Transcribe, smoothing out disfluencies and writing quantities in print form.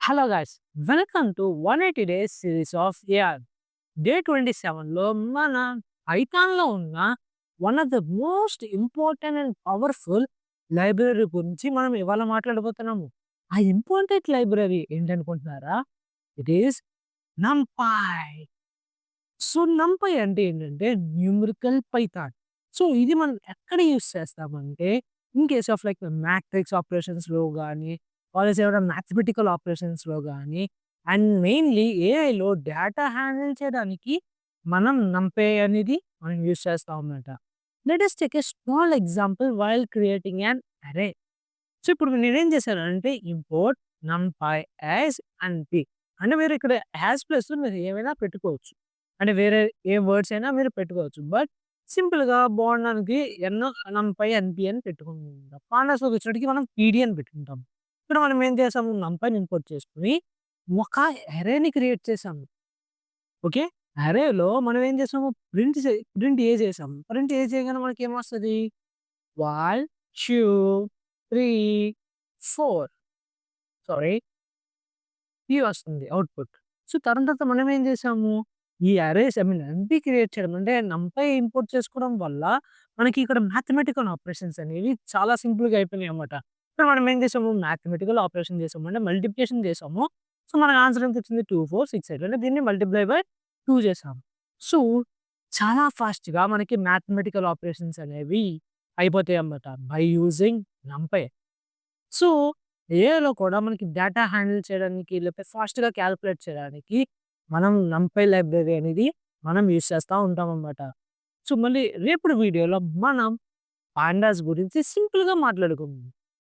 Hello guys, welcome to 180 days series of AR. Day 27లో మన పైథాన్‌లో ఉన్న one of the most important and powerful library గురించి మనం ఇవాళ మాట్లాడబోతున్నాము. ఆ ఇంపార్టెంట్ లైబ్రరీ ఏంటనుకుంటున్నారా? It is NumPy. So, NumPy అంటే ఏంటంటే న్యూమరికల్ పైథాన్. సో, ఇది మనం ఎక్కడ యూజ్ చేస్తామంటే in case of like matrix ఆపరేషన్స్‌లో గాని, ఏమైనా మ్యాథమెటికల్ ఆపరేషన్స్‌లో గాని అండ్ మెయిన్‌లీ ఏఐలో డేటా హ్యాండిల్ చేయడానికి మనం నంపై అనేది మనం యూజ్ చేస్తామన్నమాట. Let us take a small example while creating an array. So, ఇప్పుడు నేనేం చేశానంటే import NumPy as N P. అంటే మీరు ఇక్కడ యాస్ ప్లస్ మీరు ఏమైనా పెట్టుకోవచ్చు. అంటే వేరే ఏ వర్డ్స్ అయినా మీరు పెట్టుకోవచ్చు. బట్ సింపుల్‌గా బాగుండడానికి ఎన్నో నంపై, ఎన్‌పి అని పెట్టుకుంటాం. కాండాస్‌లోకి వచ్చేటప్పటికి మనం పీడీ అని పెట్టుకుంటాం. ఇక్కడ మనం ఏం చేసాము నంపైని ఇంపోర్ట్ చేసుకొని ఒక అరేని క్రియేట్ చేసాము. ఓకే. అరేలో మనం ఏం చేసాము ప్రింట్ ఏ చేసాము. ప్రింట్ ఏ చేయగానే మనకేమొస్తది? 1, 2, 3, 4 సారీ. ఈ వస్తుంది అవుట్‌పుట్. సో, తర్వాత మనం ఏం చేసాము, ఈ అరేస్ ఎన్‌పి క్రియేట్ చేయడం అంటే నంపై ఇంపోర్ట్ చేసుకోవడం వల్ల మనకి ఇక్కడ మ్యాథమెటికల్ ఆపరేషన్స్ అనేవి చాలా సింపుల్‌గా అయిపోయినాయన్నమాట. సో, మనం ఏం చేసాము మ్యాథమెటికల్ ఆపరేషన్ చేసాము. అంటే మల్టిప్లికేషన్ చేసాము. సో, మనకు ఆన్సర్ ఎంత వచ్చింది 2, 4, 6, 8 అంటే దీన్ని మల్టిప్లై బై 2 చేసాము. సో, చాలా ఫాస్ట్‌గా మనకి మ్యాథమెటికల్ ఆపరేషన్స్ అనేవి అయిపోతాయన్నమాట బై యూజింగ్ నంపై. సో, ఏఐలో కూడా మనకి డేటా హ్యాండిల్ చేయడానికి, లేకపోతే ఫాస్ట్‌గా కాలిక్యులేట్ చేయడానికి మనం నంపై లైబ్రరీ అనేది మనం యూజ్ చేస్తా ఉంటామనమాట. సో, మళ్ళీ రేపటి వీడియోలో మనం పాండాస్ గురించి సింపుల్‌గా మాట్లాడుకుందాం.